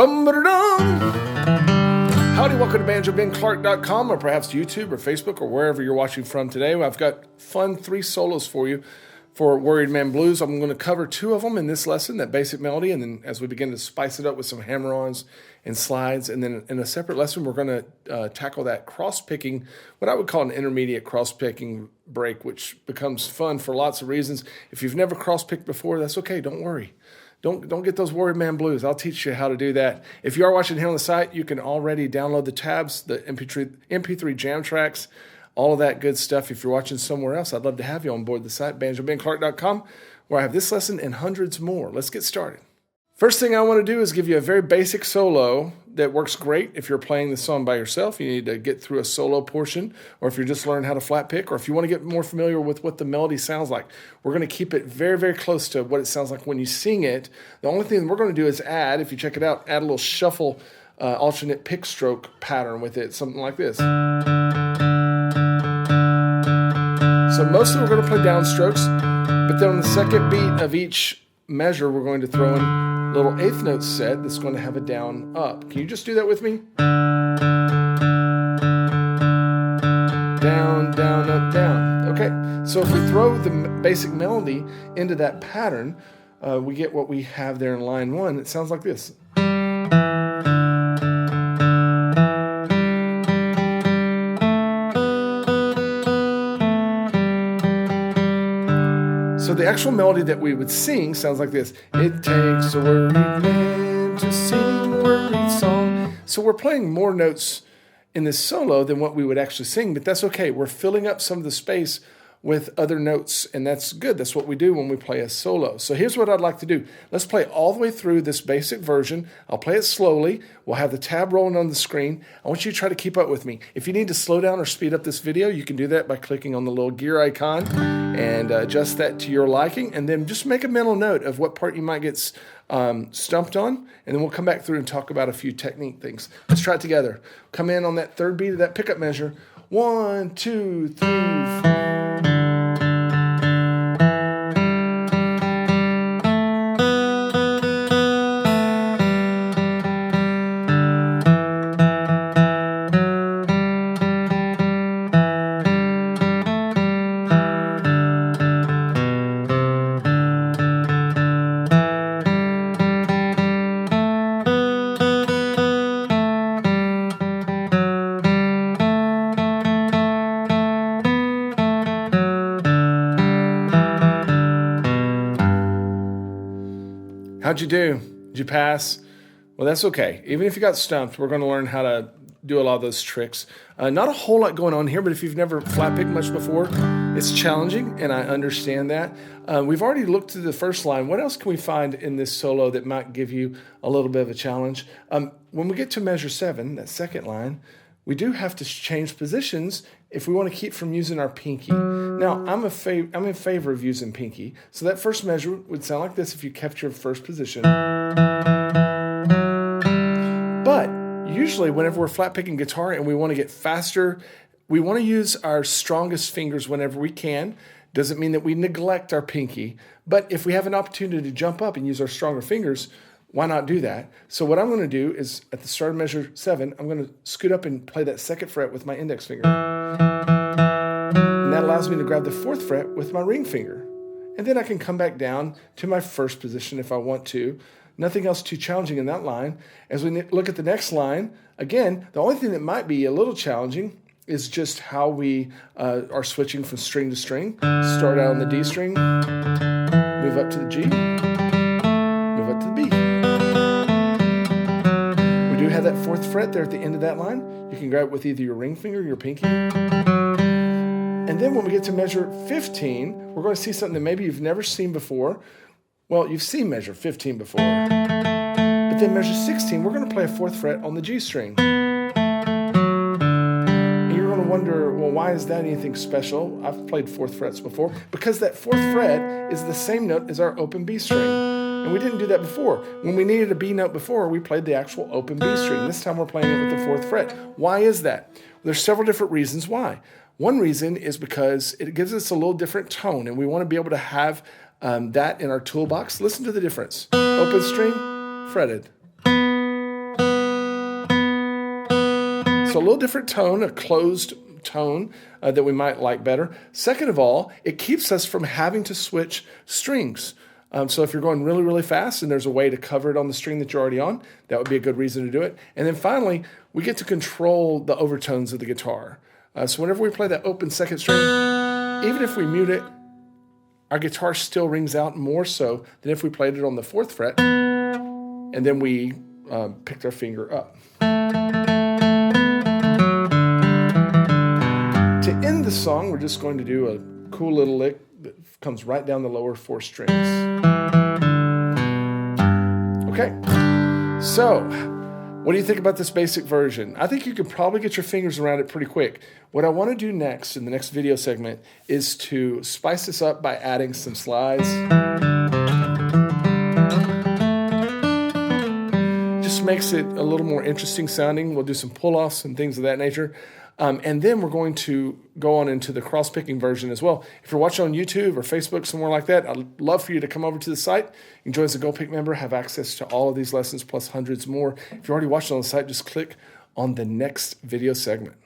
Bum-ba-da-dum. Howdy, welcome to BanjoBenClark.com or perhaps YouTube or Facebook or wherever you're watching from today. I've got fun 3 solos for you for Worried Man Blues. I'm going to cover 2 of them in this lesson, that basic melody, and then as we begin to spice it up with some hammer-ons and slides, and then in a separate lesson, we're going to tackle that cross-picking, what I would call an intermediate cross-picking break, which becomes fun for lots of reasons. If you've never cross-picked before, that's okay. Don't worry. Don't get those Worried Man Blues. I'll teach you how to do that. If you are watching here on the site, you can already download the tabs, the MP3 jam tracks, all of that good stuff. If you're watching somewhere else, I'd love to have you on board the site, BanjoBenClark.com, where I have this lesson and hundreds more. Let's get started. First thing I want to do is give you a very basic solo that works great if you're playing the song by yourself. You need to get through a solo portion, or if you're just learning how to flat pick, or if you want to get more familiar with what the melody sounds like. We're going to keep it very, very close to what it sounds like when you sing it. The only thing we're going to do is add, if you check it out, add a little shuffle alternate pick stroke pattern with it, something like this. So mostly we're going to play downstrokes, but then on the second beat of each measure, we're going to throw in little 8th note set that's going to have a down up. Can you just do that with me? Down, down, up, down. Okay, so if we throw the basic melody into that pattern, we get what we have there in line 1. It sounds like this. So the actual melody that we would sing sounds like this. It takes a worried man to sing a worried song. So we're playing more notes in this solo than what we would actually sing, but that's okay. We're filling up some of the space with other notes, and that's good. That's what we do when we play a solo. So here's what I'd like to do. Let's play all the way through this basic version. I'll play it slowly. We'll have the tab rolling on the screen. I want you to try to keep up with me. If you need to slow down or speed up this video, you can do that by clicking on the little gear icon and adjust that to your liking, and then just make a mental note of what part you might get stumped on, and then we'll come back through and talk about a few technique things. Let's try it together. Come in on that 3rd beat of that pickup measure. 1, 2, 3, 4. How'd you do? Did you pass? Well, that's okay. Even if you got stumped, we're going to learn how to do a lot of those tricks. Not a whole lot going on here, but if you've never flat picked much before, it's challenging, and I understand that. We've already looked through the first line. What else can we find in this solo that might give you a little bit of a challenge? When we get to measure 7, that second line, we do have to change positions if we want to keep from using our pinky. Now, I'm in favor of using pinky. So that first measure would sound like this if you kept your first position. But usually whenever we're flat picking guitar and we want to get faster, we want to use our strongest fingers whenever we can. Doesn't mean that we neglect our pinky. But if we have an opportunity to jump up and use our stronger fingers, why not do that? So what I'm going to do is, at the start of measure 7, I'm going to scoot up and play that 2nd fret with my index finger. And that allows me to grab the 4th fret with my ring finger. And then I can come back down to my first position if I want to. Nothing else too challenging in that line. As we look at the next line, again, the only thing that might be a little challenging is just how we are switching from string to string. Start out on the D string, move up to the G, move up to the B. Have that 4th fret there at the end of that line. You can grab it with either your ring finger or your pinky. And then when we get to measure 15, we're going to see something that maybe you've never seen before. Well, you've seen measure 15 before. But then measure 16, we're going to play a 4th fret on the G string. And you're going to wonder, well, why is that anything special? I've played 4th frets before. Because that 4th fret is the same note as our open B string. And we didn't do that before. When we needed a B note before, we played the actual open B string. This time we're playing it with the 4th fret. Why is that? Well, there's several different reasons why. One reason is because it gives us a little different tone, and we want to be able to have that in our toolbox. Listen to the difference. Open string, fretted. So a little different tone, a closed tone that we might like better. Second of all, it keeps us from having to switch strings. So if you're going really, really fast and there's a way to cover it on the string that you're already on, that would be a good reason to do it. And then finally, we get to control the overtones of the guitar. So whenever we play that open second string, even if we mute it, our guitar still rings out more so than if we played it on the 4th fret and then we picked our finger up. To end the song, we're just going to do a cool little lick that comes right down the lower 4 strings. Okay, so what do you think about this basic version? I think you could probably get your fingers around it pretty quick. What I want to do next in the next video segment is to spice this up by adding some slides. Just makes it a little more interesting sounding. We'll do some pull-offs and things of that nature. And then we're going to go on into the cross-picking version as well. If you're watching on YouTube or Facebook, somewhere like that, I'd love for you to come over to the site. You can join as a GoPick member, have access to all of these lessons plus hundreds more. If you're already watching on the site, just click on the next video segment.